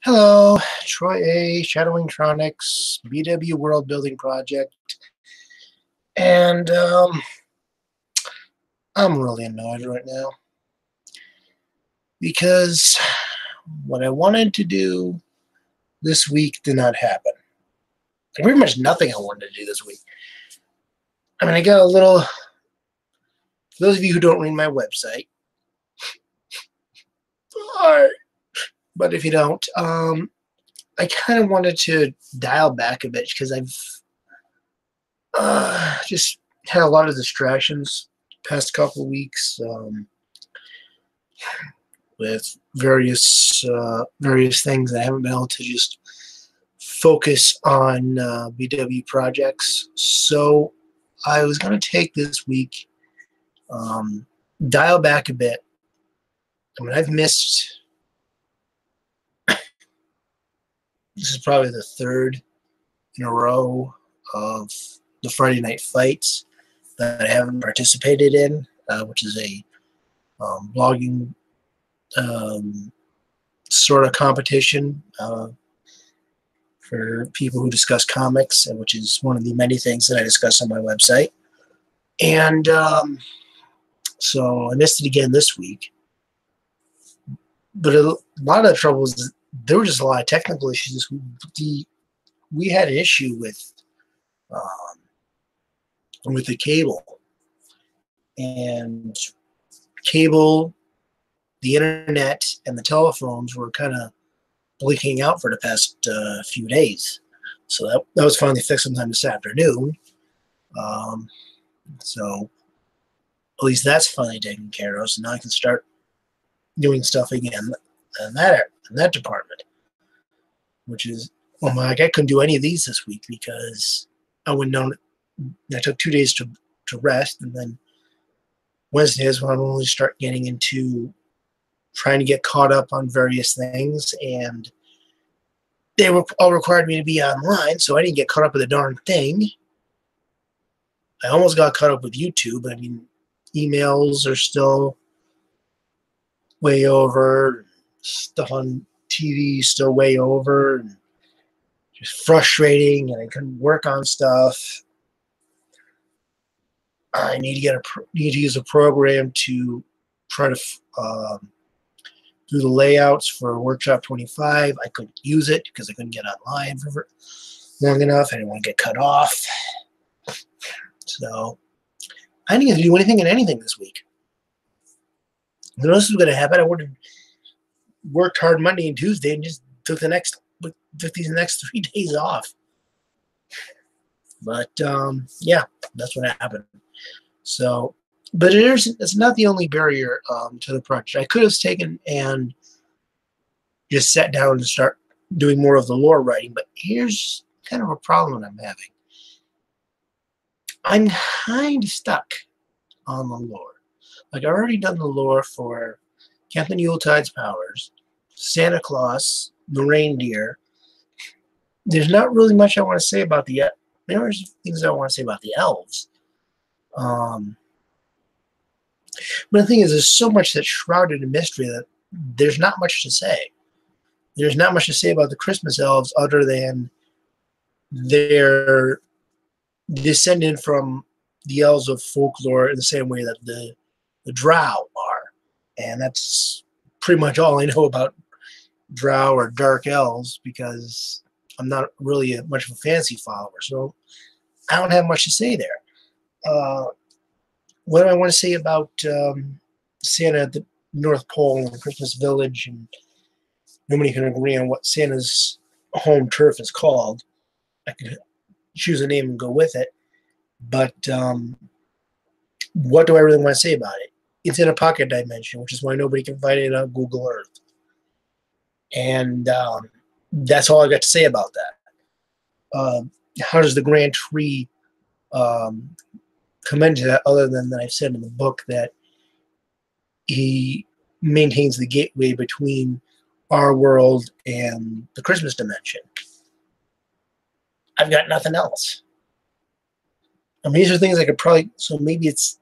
Hello, Troy A, Shadowingtronics, BW World Building Project, and I'm really annoyed right now because what I wanted to do this week did not happen. Pretty much nothing I wanted to do this week. I mean, I got a little, for those of you who don't read my website, but if you don't, I kind of wanted to dial back a bit because I've just had a lot of distractions past couple of weeks with various things. I haven't been able to just focus on BW projects. So I was going to take this week, dial back a bit. I mean, I've missed, this is probably the third in a row of the Friday night fights that I haven't participated in, which is a blogging sort of competition for people who discuss comics, which is one of the many things that I discuss on my website. And so I missed it again this week. But a lot of the trouble is there were just a lot of technical issues. We had an issue with the cable. And cable, the internet, and the telephones were kind of blinking out for the past few days. So that was finally fixed sometime this afternoon. So at least that's finally taken care of. So now I can start doing stuff again in that department, which is, well, I couldn't do any of these this week because I took 2 days to rest, and then Wednesday is when I really start getting into trying to get caught up on various things, and they were all required me to be online, so I didn't get caught up with a darn thing. I almost got caught up with YouTube, but I mean, emails are still way over, stuff on TV still way over, and just frustrating, and I couldn't work on stuff. I need to use a program to try to do the layouts for Workshop 25. I couldn't use it because I couldn't get online for long enough. I didn't want to get cut off. So I didn't get to do anything and anything this week. I knew this was going to happen. I would have worked hard Monday and Tuesday and just took these next 3 days off. But yeah, that's what happened. So, but it's not the only barrier to the project. I could have taken and just sat down and start doing more of the lore writing, but here's kind of a problem I'm having. I'm kind of stuck on the lore. Like, I've already done the lore for Captain Yuletide's powers, Santa Claus, the reindeer. There's not really much I want to say about there's things I want to say about the elves. But the thing is, there's so much that's shrouded in mystery that there's not much to say. There's not much to say about the Christmas elves other than they're descended from the elves of folklore in the same way that the drow are. And that's pretty much all I know about drow or dark elves, because I'm not really much of a fantasy follower. So I don't have much to say there. What do I want to say about Santa at the North Pole and the Christmas Village? And nobody can agree on what Santa's home turf is called. I could choose a name and go with it. But what do I really want to say about it? It's in a pocket dimension, which is why nobody can find it on Google Earth. And that's all I got to say about that. How does the Grand Tree come into that, other than that I've said in the book that he maintains the gateway between our world and the Christmas dimension? I've got nothing else. I mean, these are things I could probably, so maybe this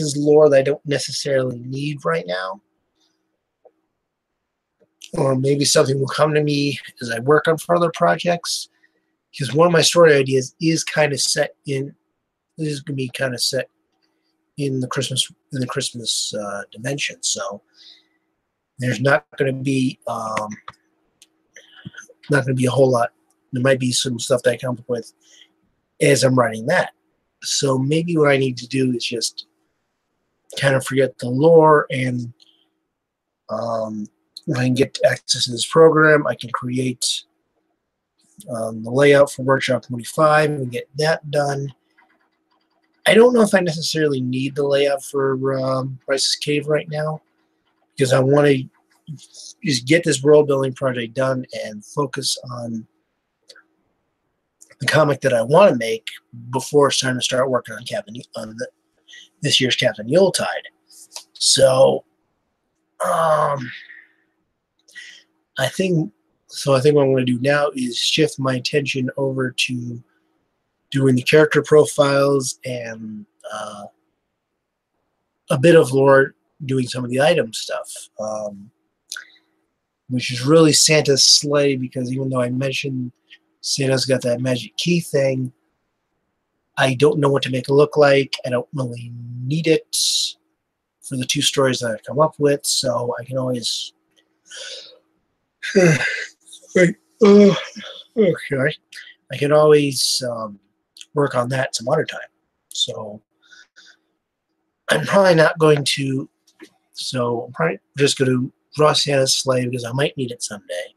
is lore that I don't necessarily need right now. or maybe something will come to me as I work on further projects. Because one of my story ideas is kind of set in. This is going to be kind of set in the Christmas dimension. So there's not going to be a whole lot. There might be some stuff that I come up with as I'm writing that. So maybe what I need to do is just kind of forget the lore, and when I can get access to this program, I can create the layout for Workshop 25 and get that done. I don't know if I necessarily need the layout for Bryce's Cave right now, because I want to just get this world building project done and focus on the comic that I want to make before it's time to start working on this year's Captain Yuletide. So, I think what I'm going to do now is shift my attention over to doing the character profiles and a bit of lore, doing some of the item stuff, which is really Santa's sleigh, because even though I mentioned Santa's got that magic key thing, I don't know what to make it look like. I don't really need it for the 2 stories that I've come up with, so I can always okay. I can always work on that some other time. So I'm probably not going to. So I'm probably just going to draw Santa's sleigh because I might need it someday.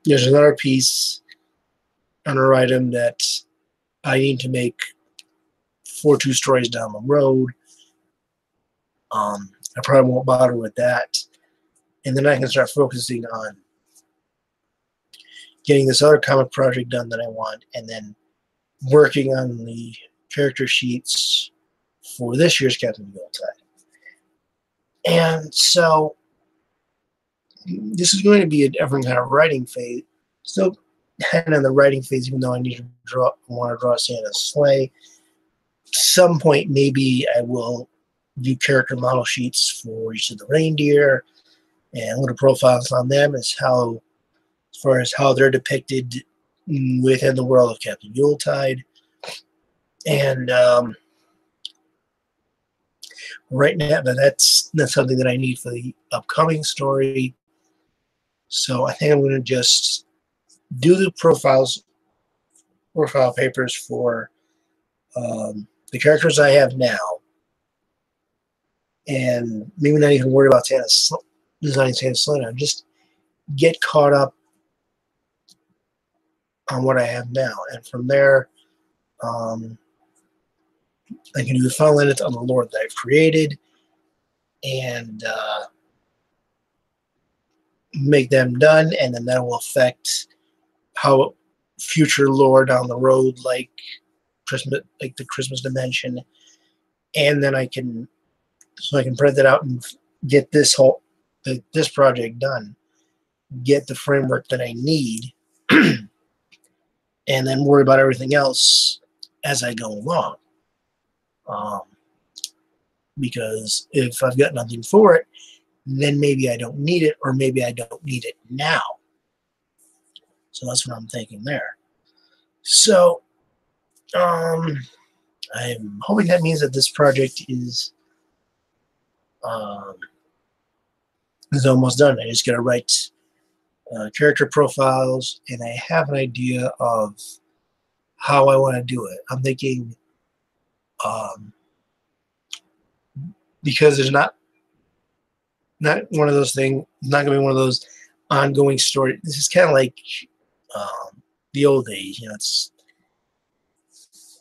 There's another piece, another item that I need to make for 2 stories down the road. I probably won't bother with that. And then I can start focusing on getting this other comic project done that I want, and then working on the character sheets for this year's Captain Yuletide. And so this is going to be a different kind of writing phase. Still kind of in the writing phase, even though I want to draw Santa's sleigh. Some point, maybe I will do character model sheets for each of the reindeer and little profiles on them as far as how they're depicted within the world of Captain Yuletide. And right now, that's something that I need for the upcoming story. So I think I'm going to just do the profile papers for the characters I have now, and maybe not even worry about designing Santa's sleigh. Just get caught up on what I have now, and from there, I can do the final edits on the lore that I've created, and make them done, and then that will affect how future lore down the road, like the Christmas dimension, and then I can print it out and get this project done, get the framework that I need, and then worry about everything else as I go along. Because if I've got nothing for it, then maybe I don't need it, or maybe I don't need it now. So that's what I'm thinking there. So I'm hoping that means that this project is almost done. I just got to write character profiles, and I have an idea of how I want to do it. I'm thinking, because there's not one of those things, not going to be one of those ongoing stories. This is kind of like the old days. It's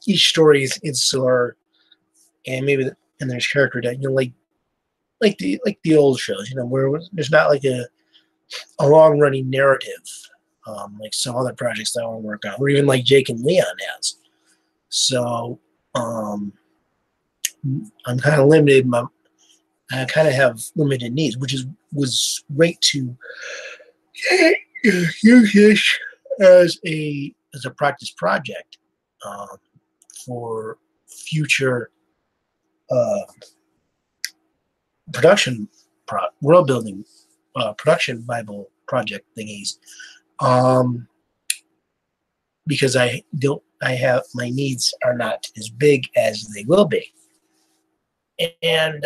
each story is insular, and and there's character that like the old shows. Where there's not like a long running narrative, like some other projects that I want to work on, or even like Jake and Leon has. So I'm kind of limited. I kind of have limited needs, which was great to use this as a practice project for future production world building production Bible project thingies, because I have, my needs are not as big as they will be, and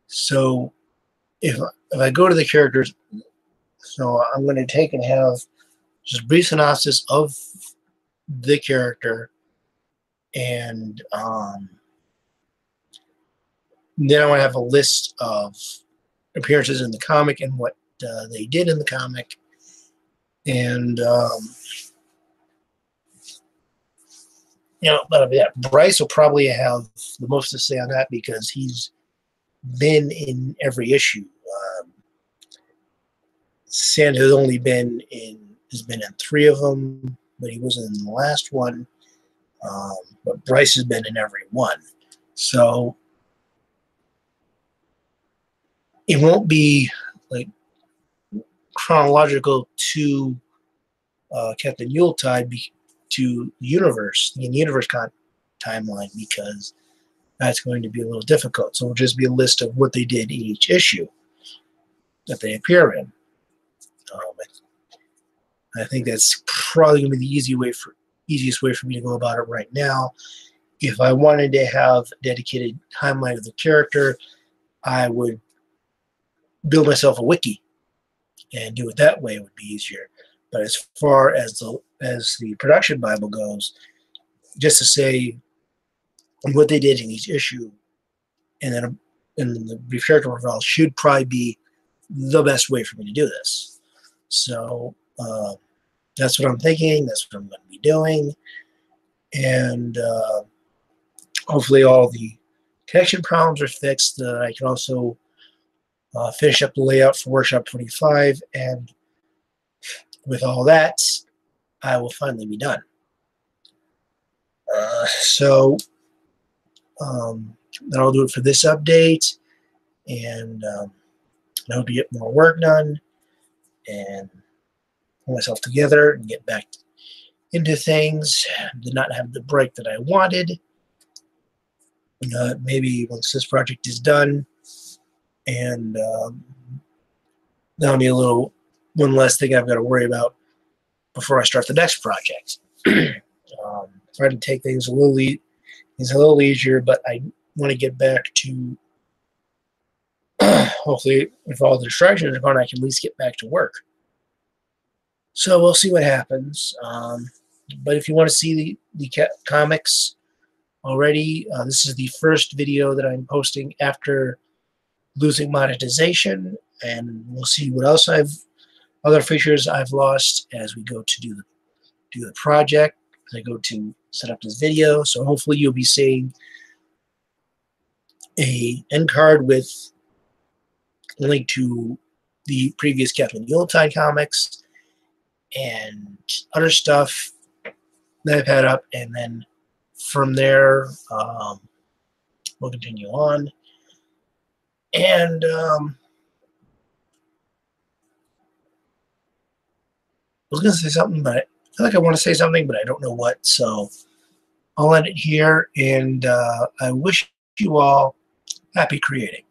so if I go to the characters, so I'm going to take and have just a brief synopsis of the character, and then I want to have a list of appearances in the comic and what they did in the comic, and but yeah, Bryce will probably have the most to say on that because he's been in every issue. Sam has only been in 3 of them, but he wasn't in the last one. But Bryce has been in every one, so it won't be like chronological to Captain Yuletide to the universe timeline, because that's going to be a little difficult. So it'll just be a list of what they did in each issue that they appear in. I think that's probably going to be the easiest way for me to go about it right now. If I wanted to have a dedicated timeline of the character, I would build myself a wiki and do it that way. It would be easier. But as far as the production Bible goes, just to say what they did in each issue, and then the brief character profile should probably be the best way for me to do this. So that's what I'm thinking. That's what I'm going to be doing, and hopefully all the connection problems are fixed. I can also finish up the layout for Workshop 25, and with all that, I will finally be done. So that'll do it for this update, and I hope you get more work done and pull myself together and get back into things. Did not have the break that I wanted. Maybe once this project is done, and that'll be one less thing I've got to worry about before I start the next project. Try to take things a little easier, but I want to get back to hopefully, if all the distractions are gone, I can at least get back to work. So we'll see what happens. But if you want to see the comics already, this is the first video that I'm posting after losing monetization, and we'll see what else other features I've lost as we go to do the project, as I go to set up this video. So hopefully you'll be seeing a end card with a link to the previous Captain Yuletide comics and other stuff that I've had up, and then from there we'll continue on. And I was going to say something, but I feel like I want to say something, but I don't know what. So I'll end it here, and I wish you all happy creating.